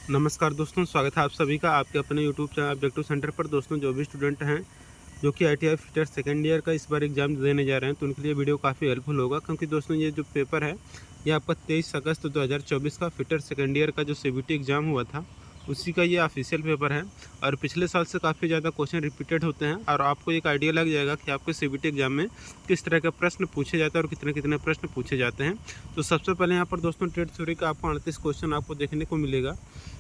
नमस्कार दोस्तों, स्वागत है आप सभी का आपके अपने यूट्यूब चैनल ऑब्जेक्टिव सेंटर पर। दोस्तों, जो भी स्टूडेंट हैं जो कि ITI फिटर सेकेंड ईयर का इस बार एग्ज़ाम देने जा रहे हैं, तो उनके लिए वीडियो काफ़ी हेल्पफुल होगा, क्योंकि दोस्तों ये जो पेपर है ये आपका 23 अगस्त 2024 का फिटर सेकेंड ईयर का जो CBT एग्ज़ाम हुआ था उसी का ये ऑफिशियल पेपर है। और पिछले साल से काफ़ी ज़्यादा क्वेश्चन रिपीटेड होते हैं और आपको एक आइडिया लग जाएगा कि आपके CBT एग्ज़ाम में किस तरह के प्रश्न पूछे जाते हैं और कितने कितने प्रश्न पूछे जाते हैं। तो सबसे पहले यहाँ पर दोस्तों ट्रेड थ्योरी का आपको 38 क्वेश्चन आपको देखने को मिलेगा।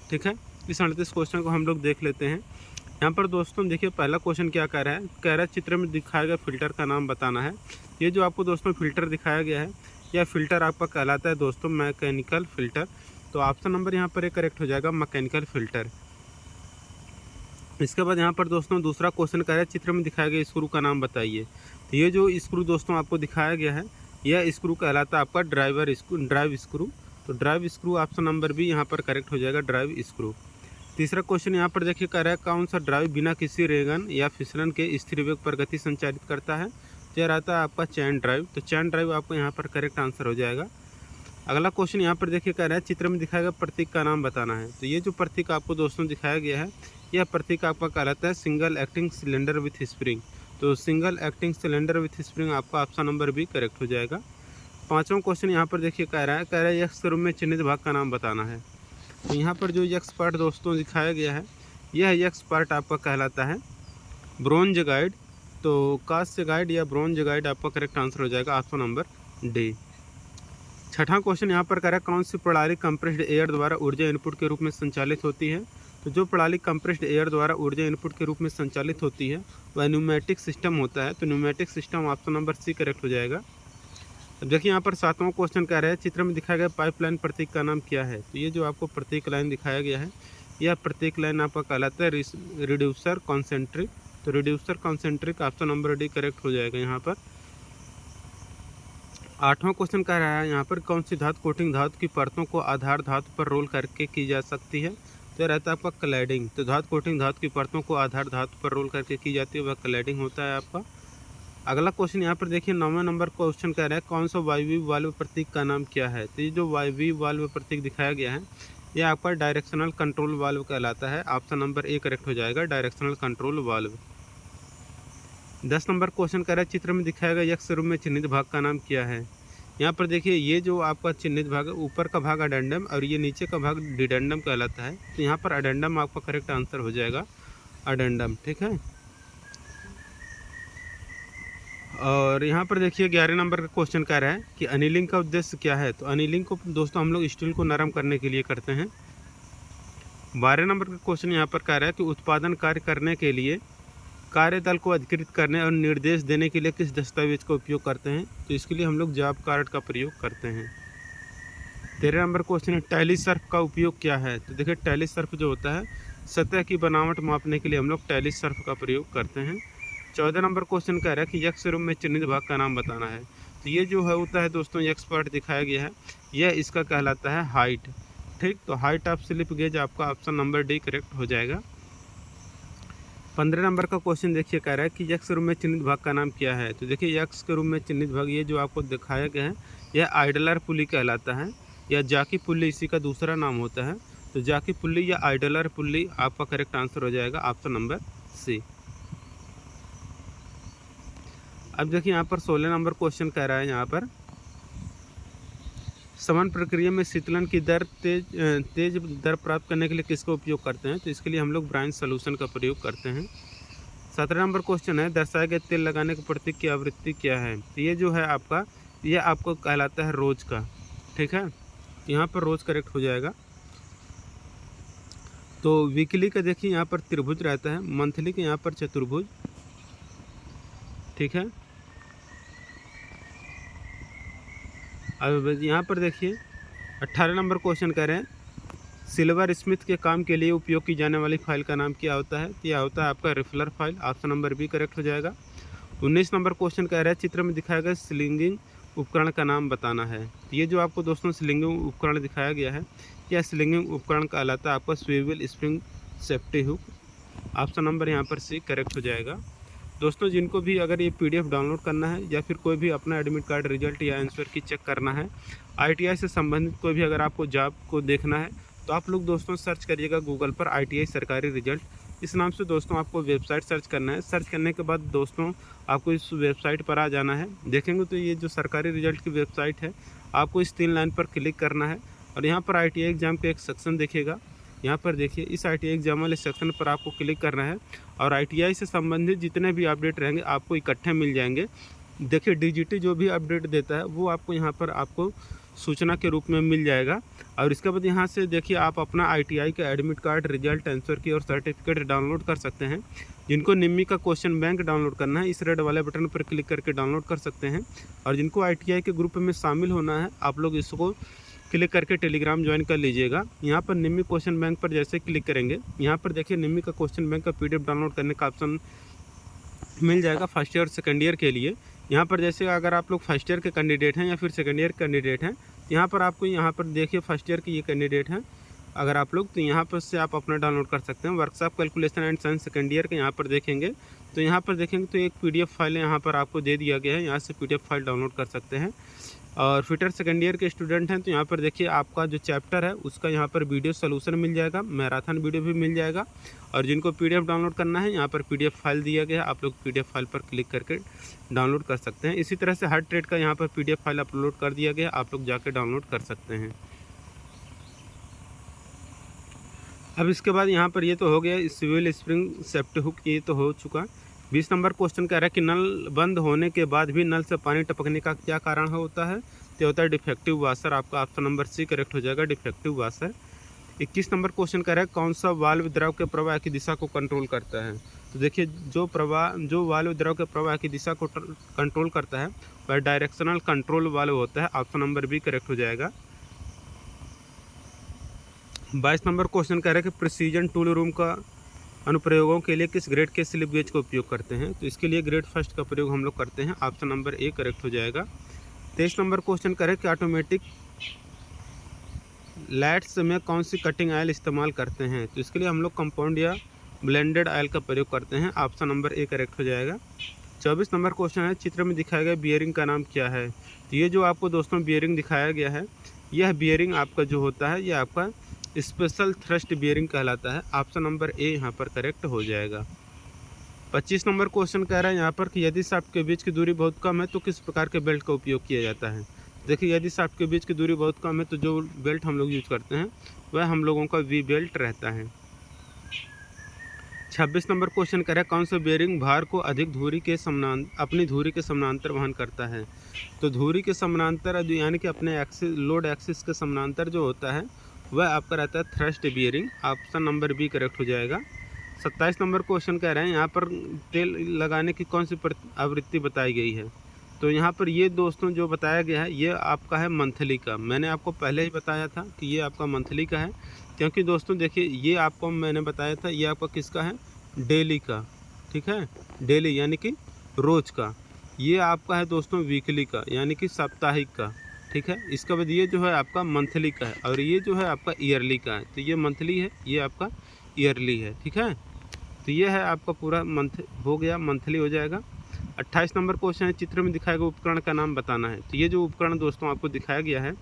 ठीक है, इस 38 क्वेश्चन को हम लोग देख लेते हैं। यहाँ पर दोस्तों देखिए, पहला क्वेश्चन क्या कह रहा है, कह रहा है चित्र में दिखाया गया फिल्टर का नाम बताना है। ये जो आपको दोस्तों फिल्टर दिखाया गया है, यह फिल्टर आपका कहलाता है दोस्तों मैकेनिकल फ़िल्टर। तो ऑप्शन नंबर यहाँ पर एक करेक्ट हो जाएगा, मैकेनिकल फ़िल्टर। इसके बाद यहाँ पर दोस्तों दूसरा क्वेश्चन कह रहा है चित्र में दिखाया गया स्क्रू का नाम बताइए। तो ये जो स्क्रू दोस्तों आपको दिखाया गया है, यह स्क्रू कहलाता है आपका ड्राइव स्क्रू। तो ड्राइव स्क्रू ऑप्शन नंबर भी यहाँ पर करेक्ट हो जाएगा, ड्राइव स्क्रू। तीसरा क्वेश्चन यहाँ पर देखिए कह रहा है कौन सा ड्राइव बिना किसी रेगन या फिसलन के स्थिर वेग पर गति संचालित करता है। तो यह रहता है आपका चैन ड्राइव। तो चैन ड्राइव आपको यहाँ पर करेक्ट आंसर हो जाएगा। अगला क्वेश्चन यहाँ पर देखिए कह रहा है चित्र में दिखाया गया प्रतीक का नाम बताना है। तो ये जो प्रतीक आपको दोस्तों दिखाया गया है, यह प्रतीक आपका कहलाता है single acting cylinder with spring. तो single acting cylinder with spring आपका ऑप्शन नंबर भी करेक्ट हो जाएगा। पाँचवां क्वेश्चन यहाँ पर देखिए कह रहा है यक्स के रूप में चिन्हित भाग का नाम बताना है। तो यहाँ पर जो यक्स पार्ट दोस्तों दिखाया गया है, यह यक्स पार्ट आपका कहलाता है ब्रोंज गाइड। तो कांस्य गाइड या ब्रोंज गाइड आपका करेक्ट आंसर हो जाएगा, ऑप्शन नंबर डी। छठा क्वेश्चन यहाँ पर कह रहा है कौन सी प्रणाली कंप्रेस्ड एयर द्वारा ऊर्जा इनपुट के रूप में संचालित होती है। तो जो प्रणाली कंप्रेस्ड एयर द्वारा ऊर्जा इनपुट के रूप में संचालित होती है वह न्यूमेटिक सिस्टम होता है। तो pneumatic system option number C correct हो जाएगा। अब देखिए यहाँ पर सातवां क्वेश्चन कह रहा है चित्र में दिखाया गया पाइपलाइन प्रतीक का नाम क्या है। तो ये जो आपको प्रतीक लाइन दिखाया गया है, यह प्रतीक लाइन आपका कहलाता है रिड्यूसर कॉन्सेंट्रिक। तो reducer concentric option number D correct हो जाएगा यहाँ पर। आठवां क्वेश्चन कह रहा है यहाँ पर कौन सी धातु कोटिंग धातु की परतों को आधार धातु पर रोल करके की जा सकती है। तो यह रहता है आपका क्लैडिंग। तो धातु कोटिंग धातु की परतों को आधार धातु पर रोल करके की जाती है, वह क्लैडिंग होता है आपका। अगला क्वेश्चन यहाँ पर देखिए 9वें नंबर क्वेश्चन कह रहा है कौन सा वायवीय वाल्व प्रतीक का नाम क्या है। तो ये जो वायवीय वाल्व प्रतीक दिखाया गया है, यह आपका डायरेक्शनल कंट्रोल वाल्व कहलाता है। ऑप्शन नंबर ए करेक्ट हो जाएगा, directional control valve. 10 number question कह रहा है चित्र में दिखाया गया यक्स रूप में चिन्हित भाग का नाम क्या है। यहाँ पर देखिए ये जो आपका चिन्हित भाग है, ऊपर का भाग अडेंडम और ये नीचे का भाग डिडेंडम कहलाता है। तो यहाँ पर अडेंडम आपका करेक्ट आंसर हो जाएगा, अडेंडम। ठीक है, और यहाँ पर देखिए 11 नंबर का क्वेश्चन कह रहा है कि अनिलिंग का उद्देश्य क्या है। तो अनिलिंग को दोस्तों हम लोग स्टील को नरम करने के लिए करते हैं। 12 नंबर का क्वेश्चन यहाँ पर कह रहा है कि उत्पादन कार्य करने के लिए कार्यदल को अधिकृत करने और निर्देश देने के लिए किस दस्तावेज का उपयोग करते हैं। तो इसके लिए हम लोग जॉब कार्ड का प्रयोग करते हैं। 13 नंबर क्वेश्चन है टैली सर्फ का उपयोग क्या है। तो देखिए टैली सर्फ जो होता है सतह की बनावट मापने के लिए हम लोग टैली सर्फ का प्रयोग करते हैं। 14 नंबर क्वेश्चन कह रहा है कि यक्स रूप में चिन्हित भाग का नाम बताना है। तो ये जो है होता है दोस्तों यक्स पार्ट दिखाया गया है, यह इसका कहलाता है हाइट। ठीक, तो हाइट ऑफ स्लिप गेज आपका ऑप्शन नंबर डी करेक्ट हो जाएगा। 15 नंबर का क्वेश्चन देखिए कह रहा है कि यक्स रूप में चिन्हित भाग का नाम क्या है। तो देखिए यक्स के रूप में चिन्हित भाग ये जो आपको दिखाया गया है, यह आइडलर पुली कहलाता है, या जाकी पुल्ली इसी का दूसरा नाम होता है। तो जाकी पुल्ली या आइडलर पुल्ली आपका करेक्ट आंसर हो जाएगा, ऑप्शन नंबर सी। अब देखिए यहाँ पर 16 नंबर क्वेश्चन कह रहा है यहाँ पर समान प्रक्रिया में शीतलन की दर तेज दर प्राप्त करने के लिए किसका उपयोग करते हैं। तो इसके लिए हम लोग ब्राइन सोल्यूशन का प्रयोग करते हैं। 17 नंबर क्वेश्चन है दर्शाए गए तेल लगाने के प्रतीक की आवृत्ति क्या है। तो ये जो है आपका, ये आपको कहलाता है रोज का। ठीक है, यहाँ पर रोज करेक्ट हो जाएगा। तो वीकली का देखिए यहाँ पर त्रिभुज रहता है, मंथली के यहाँ पर चतुर्भुज। ठीक है, अब यहाँ पर देखिए 18 नंबर क्वेश्चन कह रहे हैं सिल्वर स्मिथ के काम के लिए उपयोग की जाने वाली फाइल का नाम क्या होता है। तो यह होता है आपका riffler file, option number B correct हो जाएगा। 19 नंबर क्वेश्चन कह रहा है चित्र में दिखाया गया स्लिंगिंग उपकरण का नाम बताना है। तो ये जो आपको दोस्तों स्लिंगिंग उपकरण दिखाया गया है, यह स्लिंगिंग उपकरण कहलाता है आपका swivel spring safety hook. Option number यहाँ पर सी करेक्ट हो जाएगा। दोस्तों जिनको भी अगर ये PDF डाउनलोड करना है या फिर कोई भी अपना एडमिट कार्ड रिजल्ट या आंसर की चेक करना है, ITI से संबंधित कोई भी अगर आपको जॉब को देखना है, तो आप लोग दोस्तों सर्च करिएगा गूगल पर ITI सरकारी रिजल्ट, इस नाम से दोस्तों आपको वेबसाइट सर्च करना है। सर्च करने के बाद दोस्तों आपको इस वेबसाइट पर आ जाना है। देखेंगे तो ये जो सरकारी रिजल्ट की वेबसाइट है, आपको इस 3 लाइन पर क्लिक करना है और यहाँ पर ITI एग्ज़ाम का एक सेक्शन दिखेगा। यहाँ पर देखिए इस ITI एग्ज़ाम वाले सेक्शन पर आपको क्लिक करना है और ITI से संबंधित जितने भी अपडेट रहेंगे आपको इकट्ठे मिल जाएंगे। देखिए DGT जो भी अपडेट देता है वो आपको यहाँ पर आपको सूचना के रूप में मिल जाएगा। और इसके बाद यहाँ से देखिए आप अपना ITI का एडमिट कार्ड, रिजल्ट, आंसर की और सर्टिफिकेट डाउनलोड कर सकते हैं। जिनको निम्मी का क्वेश्चन बैंक डाउनलोड करना है, इस रेड वाले बटन पर क्लिक करके डाउनलोड कर सकते हैं। और जिनको ITI के ग्रुप में शामिल होना है, आप लोग इसको क्लिक करके टेलीग्राम ज्वाइन कर लीजिएगा। यहाँ पर निम्मी क्वेश्चन बैंक पर जैसे क्लिक करेंगे, यहाँ पर देखिए निम्मी का क्वेश्चन बैंक का PDF डाउनलोड करने का ऑप्शन मिल जाएगा फर्स्ट ईयर और सेकेंड ईयर के लिए। यहाँ पर जैसे अगर आप लोग फर्स्ट ईयर के कैंडिडेट हैं या फिर सेकेंड ईयर कैंडिडेट हैं, यहाँ पर आपको यहाँ पर देखिए फर्स्ट ईयर के ये कैंडिडेट हैं अगर आप लोग, तो यहाँ पर से आप अपना डाउनलोड कर सकते हैं। Workshop calculation and science second year के यहाँ पर देखेंगे तो यहाँ पर देखेंगे तो एक PDF फाइल यहाँ पर आपको दे दिया गया है, यहाँ से PDF फाइल डाउनलोड कर सकते हैं। और फिटर सेकेंड ईयर के स्टूडेंट हैं तो यहाँ पर देखिए आपका जो चैप्टर है उसका यहाँ पर वीडियो सोल्यूशन मिल जाएगा, मैराथन वीडियो भी मिल जाएगा। और जिनको PDF डाउनलोड करना है, यहाँ पर PDF फाइल दिया गया है, आप लोग PDF फाइल पर क्लिक करके डाउनलोड कर सकते हैं। इसी तरह से हर ट्रेड का यहाँ पर PDF फाइल अपलोड कर दिया गया, आप लोग जाकर डाउनलोड कर सकते हैं। अब इसके बाद यहाँ पर ये तो हो गया सिविल स्प्रिंग सेफ्टी हुक, ये तो हो चुका। 20 नंबर क्वेश्चन कह रहा है कि नल बंद होने के बाद भी नल से पानी टपकने का क्या कारण होता है? तो होता है डिफेक्टिव वाशर। आपका ऑप्शन नंबर C करेक्ट हो जाएगा, डिफेक्टिव वाशर। 21 नंबर क्वेश्चन कह रहा है कौन सा वाल्व द्रव के प्रवाह की दिशा को कंट्रोल करता है? तो देखिए जो वाल्व द्रव के प्रवाह की दिशा को कंट्रोल करता है वह डायरेक्शनल कंट्रोल वाल्व होता है। ऑप्शन नंबर B करेक्ट हो जाएगा। 22 नंबर क्वेश्चन कह रहा है कि प्रिसीजन टूल रूम का अनुप्रयोगों के लिए किस ग्रेड के स्लिप गेज का उपयोग करते हैं? तो इसके लिए ग्रेड फर्स्ट का प्रयोग हम लोग करते हैं। ऑप्शन नंबर A करेक्ट हो जाएगा। 23 नंबर क्वेश्चन करें कि ऑटोमेटिक लाइट्स में कौन सी कटिंग ऑयल इस्तेमाल करते हैं? तो इसके लिए हम लोग कंपाउंड या ब्लेंडेड ऑयल का प्रयोग करते हैं। ऑप्शन नंबर A करेक्ट हो जाएगा। 24 नंबर क्वेश्चन है चित्र में दिखाया गया बियरिंग का नाम क्या है? तो ये जो आपको दोस्तों बियरिंग दिखाया गया है, यह बियरिंग आपका जो होता है ये आपका स्पेशल थ्रस्ट बियरिंग कहलाता है। ऑप्शन नंबर A यहाँ पर करेक्ट हो जाएगा। 25 नंबर क्वेश्चन कह रहा है यहाँ पर कि यदि शाफ्ट के बीच की दूरी बहुत कम है तो किस प्रकार के बेल्ट का उपयोग किया जाता है? देखिए यदि शाफ्ट के बीच की दूरी बहुत कम है तो जो बेल्ट हम लोग यूज करते हैं वह हम लोगों का V बेल्ट रहता है। 26 नंबर क्वेश्चन कह रहा है कौन सा बियरिंग भार को अधिक धुरी के अपनी धुरी के समानांतर वहन करता है? तो धुरी के समानांतर यानी कि अपने एक्सिस लोड एक्सिस के समानांतर जो होता है वह आपका रहता है thrust bearing. Option number B correct हो जाएगा। 27 नंबर क्वेश्चन कह रहे हैं यहाँ पर तेल लगाने की कौन सी आवृत्ति बताई गई है? तो यहाँ पर ये दोस्तों जो बताया गया है ये आपका है मंथली का। मैंने आपको पहले ही बताया था कि ये आपका मंथली का है, क्योंकि दोस्तों देखिए ये आपको मैंने बताया था ये आपका किसका है? डेली का, ठीक है, डेली यानी कि रोज़ का। ये आपका है दोस्तों वीकली का यानी कि साप्ताहिक का, ठीक है। इसके बाद ये जो है आपका मंथली का है और ये जो है आपका ईयरली का है। तो ये मंथली है, ये आपका ईयरली है, ठीक है। तो ये है आपका पूरा मंथ हो गया, मंथली हो जाएगा। 28 नंबर क्वेश्चन है चित्र में दिखाया गया उपकरण का नाम बताना है। तो ये जो उपकरण दोस्तों आपको दिखाया गया है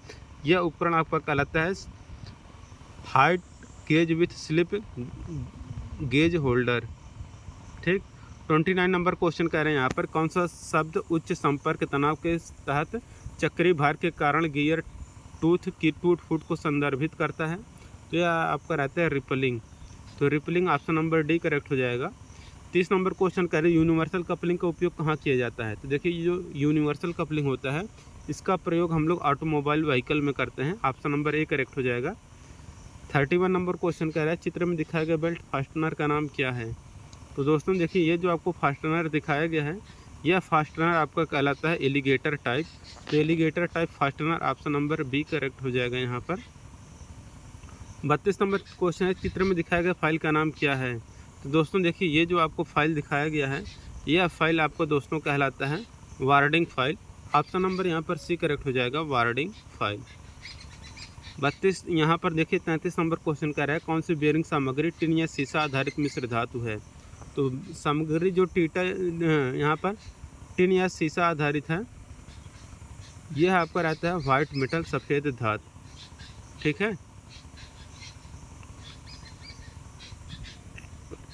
यह उपकरण आपका कहलाता है height gauge with slip gauge holder, ठीक। 29 नंबर क्वेश्चन कह रहे हैं यहाँ पर कौन सा शब्द उच्च संपर्क तनाव के तहत चक्रीय भार के कारण गियर टूथ की टूट फूट को संदर्भित करता है? तो यह आपका रहता है रिपलिंग। तो rippling option number D correct हो जाएगा। 30 नंबर क्वेश्चन कह रहे हैं यूनिवर्सल कपलिंग का उपयोग कहाँ किया जाता है? तो देखिए ये जो यूनिवर्सल कपलिंग होता है इसका प्रयोग हम लोग ऑटोमोबाइल व्हीकल में करते हैं। ऑप्शन नंबर A करेक्ट हो जाएगा। 31 नंबर क्वेश्चन कह रहा है चित्र में दिखाया गया बेल्ट फास्टनर का नाम क्या है? तो दोस्तों देखिए ये जो आपको फास्टनर दिखाया गया है यह फास्टनर आपका कहलाता है एलिगेटर टाइप। तो alligator type fastener option number B correct हो जाएगा यहाँ पर। 32 नंबर क्वेश्चन है चित्र में दिखाया गया फाइल का नाम क्या है? तो दोस्तों देखिए ये जो आपको फाइल दिखाया गया है यह फाइल आपको दोस्तों कहलाता है वार्डिंग फाइल। ऑप्शन नंबर यहाँ पर C करेक्ट हो जाएगा, वार्डिंग फाइल। 32 यहाँ पर देखिए 33 नंबर क्वेश्चन कह रहा है कौन सी बेयरिंग सामग्री टिन या शीशा आधारित मिश्र धातु है? तो सामग्री जो टीटा यहाँ पर टिन या शीशा आधारित है यह आपका रहता है वाइट मेटल, सफ़ेद धातु, ठीक है।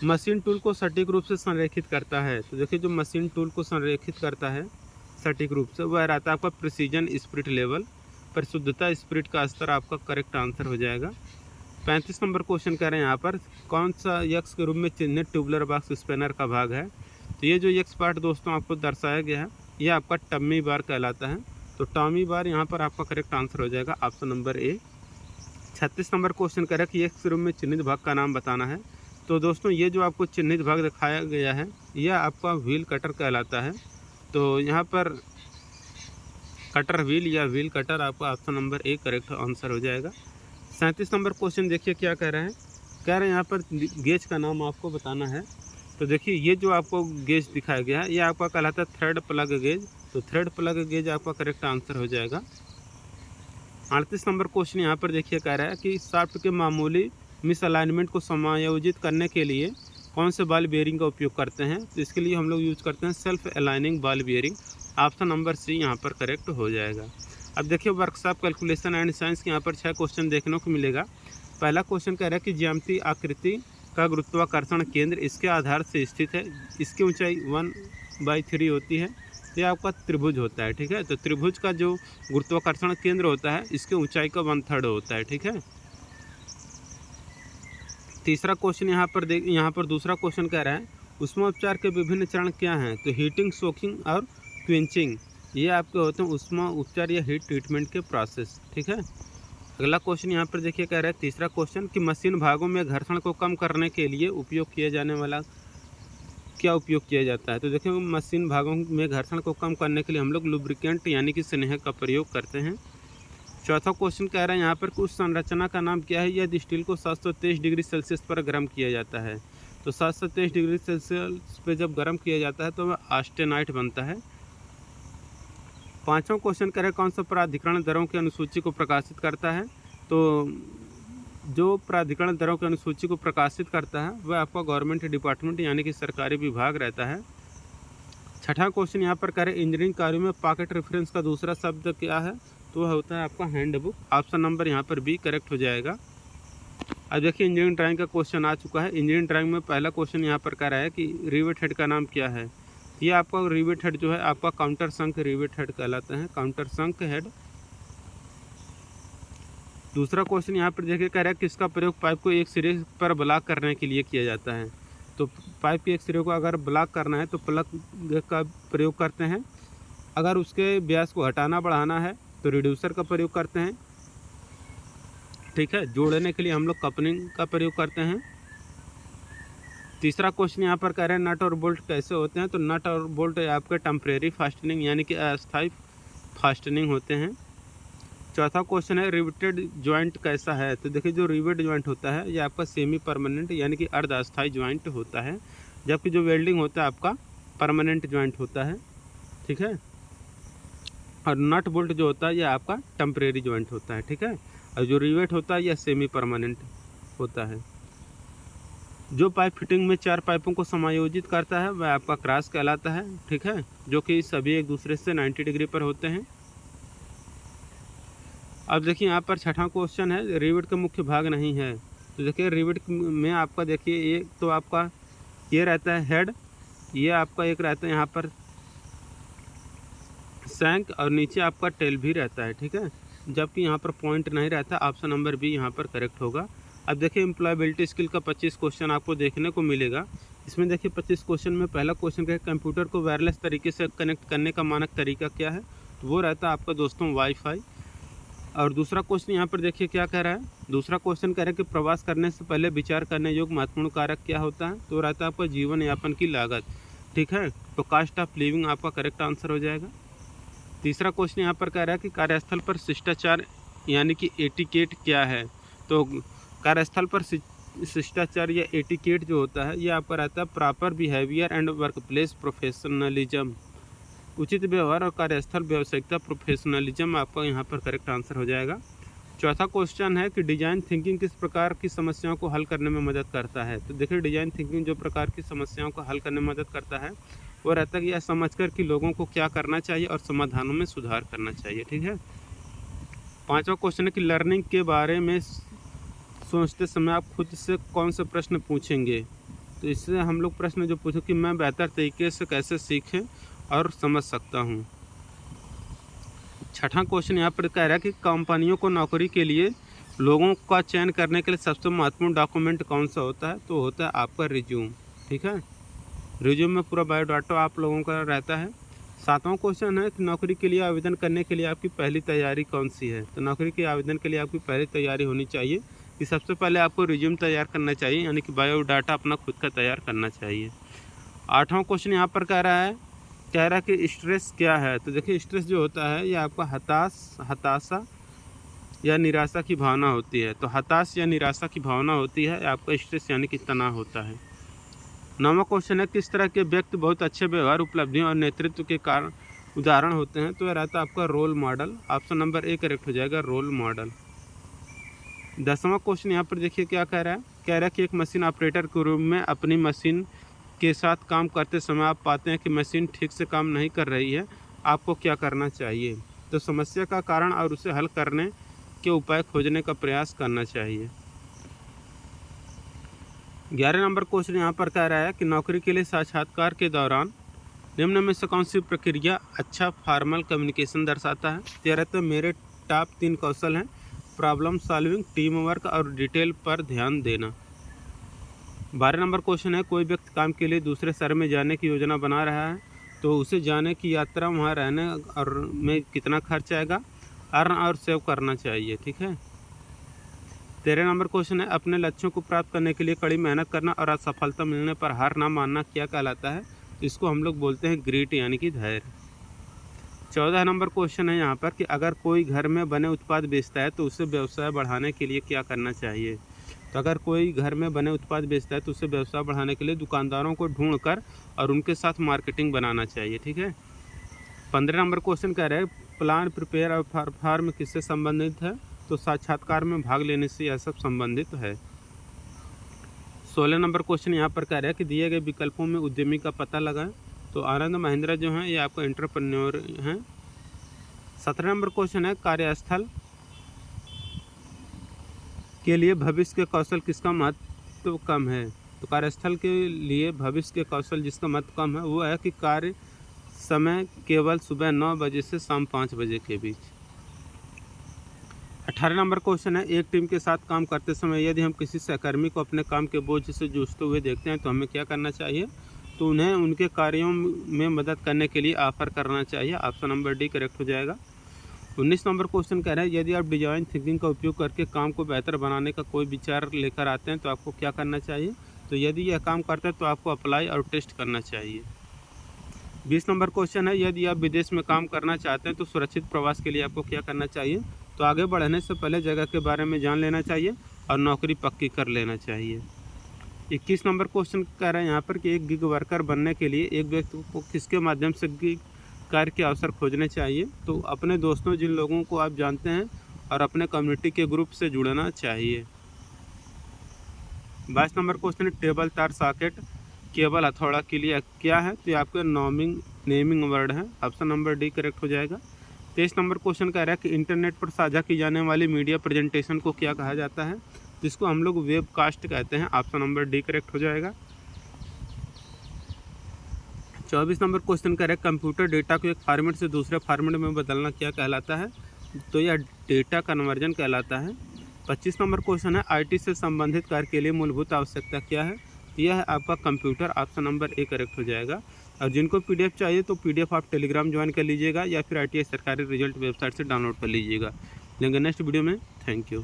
मशीन टूल को सटीक रूप से संरेखित करता है। तो देखिए जो मशीन टूल को संरेखित करता है सटीक रूप से वह रहता है आपका प्रिसीजन स्पिरिट लेवल, परिशुद्धता स्पिरिट का स्तर आपका करेक्ट आंसर हो जाएगा। 35 नंबर क्वेश्चन कह रहे हैं यहाँ पर कौन सा यक्स के रूप में चिन्हित ट्यूबुलर बॉक्स स्पैनर का भाग है। तो ये जो यक्स पार्ट दोस्तों आपको दर्शाया गया है ये आपका टम्मी बार कहलाता है। तो टॉमी बार यहाँ पर आपका करेक्ट आंसर हो जाएगा ऑप्शन नंबर ए। 36 नंबर क्वेश्चन कह रहा है कि यक्स के रूप में चिन्हित भाग का नाम बताना है। तो दोस्तों ये जो आपको चिन्हित भाग दिखाया गया है यह आपका व्हील कटर कहलाता है। तो यहाँ पर कटर व्हील या व्हील कटर आपका option number A correct answer हो जाएगा। 37 नंबर क्वेश्चन देखिए क्या कह रहे हैं, कह रहे हैं यहाँ पर गेज का नाम आपको बताना है। तो देखिए ये जो आपको गेज दिखाया गया है ये आपका कहलाता है थ्रेड प्लग गेज। तो थ्रेड प्लग गेज आपका करेक्ट आंसर हो जाएगा। 38 नंबर क्वेश्चन यहाँ पर देखिए कह रहा है कि शाफ्ट के मामूली मिसअलाइनमेंट को समायोजित करने के लिए कौन से बॉल बेयरिंग का उपयोग करते हैं। तो इसके लिए हम लोग यूज करते हैं self aligning ball bearing. Option number C यहाँ पर करेक्ट हो जाएगा। अब देखिए वर्कशॉप कैलकुलेशन एंड साइंस के यहाँ पर 6 क्वेश्चन देखने को मिलेगा। पहला क्वेश्चन कह रहा है कि ज्यामितीय आकृति का गुरुत्वाकर्षण केंद्र इसके आधार से स्थित है, इसकी ऊंचाई 1/3 होती है। तो ये आपका त्रिभुज होता है, ठीक है। तो त्रिभुज का जो गुरुत्वाकर्षण केंद्र होता है इसके ऊंचाई का 1/3 होता है, ठीक है। तीसरा क्वेश्चन यहाँ पर दूसरा क्वेश्चन कह रहा है ऊष्मोपचार के विभिन्न चरण क्या हैं। तो हीटिंग, सोकिंग और क्विंचिंग ये आपके होते हैं ऊष्मा उपचार या हीट ट्रीटमेंट के प्रोसेस, ठीक है। अगला क्वेश्चन यहाँ पर देखिए कह रहा है तीसरा क्वेश्चन कि मशीन भागों में घर्षण को कम करने के लिए उपयोग किए जाने वाला क्या उपयोग किया जाता है। तो देखिए मशीन भागों में घर्षण को कम करने के लिए हम लोग लुब्रिकेंट यानी कि स्नेहक का प्रयोग करते हैं। चौथा क्वेश्चन कह रहा है यहाँ पर उस संरचना का नाम क्या है यदि स्टील को 723 डिग्री सेल्सियस पर गर्म किया जाता है। तो 723 डिग्री सेल्सियस पर जब गर्म किया जाता है तो वह ऑस्टेनाइट बनता है। पांचवा क्वेश्चन कह रहे हैं कौन सा प्राधिकरण दरों की अनुसूची को प्रकाशित करता है। तो जो प्राधिकरण दरों की अनुसूची को प्रकाशित करता है वह आपका गवर्नमेंट डिपार्टमेंट यानी कि सरकारी विभाग रहता है। छठा क्वेश्चन यहाँ पर कह रहे इंजीनियरिंग कार्यों में पॉकेट रेफरेंस का दूसरा शब्द क्या है। तो वह होता है आपका हैंडबुक। ऑप्शन नंबर यहाँ पर बी करेक्ट हो जाएगा। अब देखिए इंजीनियरिंग ड्राइंग का क्वेश्चन आ चुका है। इंजीनियरिंग ड्राइंग में पहला क्वेश्चन यहाँ पर कह रहा है कि रिवेट हेड का नाम क्या है। ये आपका रिवेट हेड जो है आपका काउंटर संक रिवेट हेड कहलाते हैं, काउंटर संक हेड। दूसरा क्वेश्चन यहाँ पर देखिए कह रहा है किसका प्रयोग पाइप को एक सिरे पर ब्लॉक करने के लिए किया जाता है। तो पाइप के एक सिरे को अगर ब्लॉक करना है तो प्लग का प्रयोग करते हैं। अगर उसके व्यास को हटाना बढ़ाना है तो रिड्यूसर का प्रयोग करते हैं, ठीक है। जोड़ने के लिए हम लोग कपलिंग का प्रयोग करते हैं। तीसरा क्वेश्चन यहाँ पर कह रहे हैं नट और बोल्ट कैसे होते हैं। तो नट और बोल्ट आपके टेम्परेरी फास्टनिंग यानी कि अस्थायी फास्टनिंग होते हैं। चौथा क्वेश्चन है रिवेटेड जॉइंट कैसा है। तो देखिए जो रिवेट जॉइंट होता है ये आपका सेमी परमानेंट यानी कि अर्ध अस्थायी जॉइंट होता है, जबकि जो वेल्डिंग होता है आपका परमानेंट जॉइंट होता है, ठीक है। और नट बोल्ट जो होता है ये आपका टेम्परेरी जॉइंट होता है, ठीक है। और जो रिवेट होता है यह सेमी परमानेंट होता है। जो पाइप फिटिंग में 4 पाइपों को समायोजित करता है वह आपका क्रॉस कहलाता है, ठीक है, जो कि सभी एक दूसरे से 90 डिग्री पर होते हैं। अब देखिए यहाँ पर छठा क्वेश्चन है रिवेट का मुख्य भाग नहीं है। तो देखिए रिवेट में आपका देखिए एक तो आपका ये रहता है हेड, ये आपका एक रहता है यहाँ पर शैंक और नीचे आपका टेल भी रहता है, ठीक है, जबकि यहाँ पर पॉइंट नहीं रहता। ऑप्शन नंबर बी यहाँ पर करेक्ट होगा। अब देखिए एम्प्लॉयबिलिटी स्किल का 25 क्वेश्चन आपको देखने को मिलेगा। इसमें देखिए 25 क्वेश्चन में पहला क्वेश्चन है कंप्यूटर को वायरलेस तरीके से कनेक्ट करने का मानक तरीका क्या है। तो वो रहता है आपका दोस्तों वाईफाई। और दूसरा क्वेश्चन यहाँ पर देखिए क्या कह रहा है। दूसरा क्वेश्चन कह रहा है कि प्रवास करने से पहले विचार करने योग्य महत्वपूर्ण कारक क्या होता है। तो रहता है आपका जीवन यापन की लागत, ठीक है। तो कॉस्ट ऑफ लिविंग आपका करेक्ट आंसर हो जाएगा। तीसरा क्वेश्चन यहाँ पर कह रहा है कि कार्यस्थल पर शिष्टाचार यानी कि एटिकेट क्या है। तो कार्यस्थल पर शिष्टाचार या एटिकेट जो होता है ये आपका रहता है proper behaviour and work place professionalism, उचित व्यवहार और कार्यस्थल व्यावसायिकता प्रोफेशनलिज्म आपका यहाँ पर करेक्ट आंसर हो जाएगा। चौथा क्वेश्चन है कि डिजाइन थिंकिंग किस प्रकार की समस्याओं को हल करने में मदद करता है। तो देखिए डिजाइन थिंकिंग जो प्रकार की समस्याओं को हल करने में मदद करता है वो रहता है कि यह समझकर कि लोगों को क्या करना चाहिए और समाधानों में सुधार करना चाहिए, ठीक है। पांचवा क्वेश्चन है कि लर्निंग के बारे में सोचते समय आप खुद से कौन से प्रश्न पूछेंगे। तो इससे हम लोग प्रश्न जो पूछो कि मैं बेहतर तरीके से कैसे सीखें और समझ सकता हूँ। छठा क्वेश्चन यहाँ पर कह रहा है कि कंपनियों को नौकरी के लिए लोगों का चयन करने के लिए सबसे महत्वपूर्ण डॉक्यूमेंट कौन सा होता है? तो होता है आपका रिज्यूम। ठीक है, रिज्यूम में पूरा बायोडाटा आप लोगों का रहता है। सातवां क्वेश्चन है कि नौकरी के लिए आवेदन करने के लिए आपकी पहली तैयारी कौन सी है? तो नौकरी के आवेदन के लिए आपकी पहली तैयारी होनी चाहिए कि सबसे पहले आपको रिज्यूम तैयार करना चाहिए, यानी कि बायोडाटा अपना खुद का तैयार करना चाहिए। आठवां क्वेश्चन यहाँ पर कह रहा है कि स्ट्रेस क्या है? तो देखिए, स्ट्रेस जो होता है ये आपका हताशा या निराशा की भावना होती है। तो हताश या निराशा की भावना होती है आपका स्ट्रेस, यानी कि तनाव होता है। नौवां क्वेश्चन है किस तरह के व्यक्ति बहुत अच्छे व्यवहार, उपलब्धियों और नेतृत्व के कारण उदाहरण होते हैं? तो यह रहता है आपका role model. Option number A correct हो जाएगा, रोल मॉडल। 10वां क्वेश्चन यहाँ पर देखिए क्या कह रहा है कि एक मशीन ऑपरेटर के रूप में अपनी मशीन के साथ काम करते समय आप पाते हैं कि मशीन ठीक से काम नहीं कर रही है, आपको क्या करना चाहिए? तो समस्या का कारण और उसे हल करने के उपाय खोजने का प्रयास करना चाहिए। 11 नंबर क्वेश्चन यहाँ पर कह रहा है कि नौकरी के लिए साक्षात्कार के दौरान निम्न में से कौन सी प्रक्रिया अच्छा फॉर्मल कम्युनिकेशन दर्शाता है? तेरह तो मेरे टॉप 3 कौशल हैं, प्रॉब्लम सॉल्विंग, टीम वर्क और डिटेल पर ध्यान देना। 12 नंबर क्वेश्चन है कोई व्यक्ति काम के लिए दूसरे शहर में जाने की योजना बना रहा है, तो उसे जाने की यात्रा, वहाँ रहने और में कितना खर्च आएगा, अर्न और सेव करना चाहिए। ठीक है। 13 नंबर क्वेश्चन है अपने लक्ष्यों को प्राप्त करने के लिए कड़ी मेहनत करना और असफलता मिलने पर हार ना मानना क्या कहलाता है? इसको हम लोग बोलते हैं ग्रीट, यानी कि धैर्य। 14 नंबर क्वेश्चन है यहाँ पर कि अगर कोई घर में बने उत्पाद बेचता है तो उसे व्यवसाय बढ़ाने के लिए क्या करना चाहिए? तो अगर कोई घर में बने उत्पाद बेचता है तो उसे व्यवसाय बढ़ाने के लिए दुकानदारों को ढूंढकर और उनके साथ मार्केटिंग बनाना चाहिए। ठीक है। 15 नंबर क्वेश्चन कह रहे हैं प्लान, प्रिपेयर और परफॉर्म किससे संबंधित है? तो साक्षात्कार में भाग लेने से यह सब संबंधित है। 16 नंबर क्वेश्चन यहाँ पर कह रहा है कि दिए गए विकल्पों में उद्यमी का पता लगाएं। तो आनंद महिंद्रा जो है ये आपका एंटरप्रेन्योर हैं। 17 नंबर क्वेश्चन है कार्यस्थल के लिए भविष्य के कौशल किसका महत्व कम है? तो कार्यस्थल के लिए भविष्य के कौशल जिसका महत्व कम है वो है कि कार्य समय केवल सुबह 9 बजे से शाम 5 बजे के बीच। 18 नंबर क्वेश्चन है एक टीम के साथ काम करते समय यदि हम किसी सहकर्मी को अपने काम के बोझ से जूझते हुए देखते हैं तो हमें क्या करना चाहिए? तो उन्हें उनके कार्यों में मदद करने के लिए ऑफर करना चाहिए। ऑप्शन नंबर डी करेक्ट हो जाएगा। 19 नंबर क्वेश्चन कह रहा है यदि आप डिजाइन थिंकिंग का उपयोग करके काम को बेहतर बनाने का कोई विचार लेकर आते हैं तो आपको क्या करना चाहिए? तो यदि यह काम करता है तो आपको अप्लाई और टेस्ट करना चाहिए। 20 नंबर क्वेश्चन है यदि आप विदेश में काम करना चाहते हैं तो सुरक्षित प्रवास के लिए आपको क्या करना चाहिए? तो आगे बढ़ने से पहले जगह के बारे में जान लेना चाहिए और नौकरी पक्की कर लेना चाहिए। 21 नंबर क्वेश्चन कह रहा है यहाँ पर कि एक गिग वर्कर बनने के लिए एक व्यक्ति को किसके माध्यम से गिग कार्य के अवसर खोजने चाहिए? तो अपने दोस्तों, जिन लोगों को आप जानते हैं, और अपने कम्युनिटी के ग्रुप से जुड़ना चाहिए। 22 नंबर क्वेश्चन है टेबल, तार, सॉकेट, केबल, हथौड़ा के लिए क्या है? तो ये आपके नेमिंग वर्ड है। ऑप्शन नंबर डी करेक्ट हो जाएगा। 23 नंबर क्वेश्चन कह रहा है कि इंटरनेट पर साझा की जाने वाली मीडिया प्रेजेंटेशन को क्या कहा जाता है? जिसको हम लोग वेबकास्ट कहते हैं। ऑप्शन नंबर डी करेक्ट हो जाएगा। 24 नंबर क्वेश्चन कह रहा है कंप्यूटर डेटा को एक फॉर्मेट से दूसरे फॉर्मेट में बदलना क्या कहलाता है? तो यह डेटा कन्वर्जन कहलाता है। 25 नंबर क्वेश्चन है आईटी से संबंधित कार्य के लिए मूलभूत आवश्यकता क्या है? यह है आपका computer. Option number A correct हो जाएगा। और जिनको पीडीएफ चाहिए तो पीडीएफ आप टेलीग्राम ज्वाइन कर लीजिएगा या फिर आईटीआई सरकारी रिजल्ट वेबसाइट से डाउनलोड कर लीजिएगा। लेंगे नेक्स्ट वीडियो में। Thank you.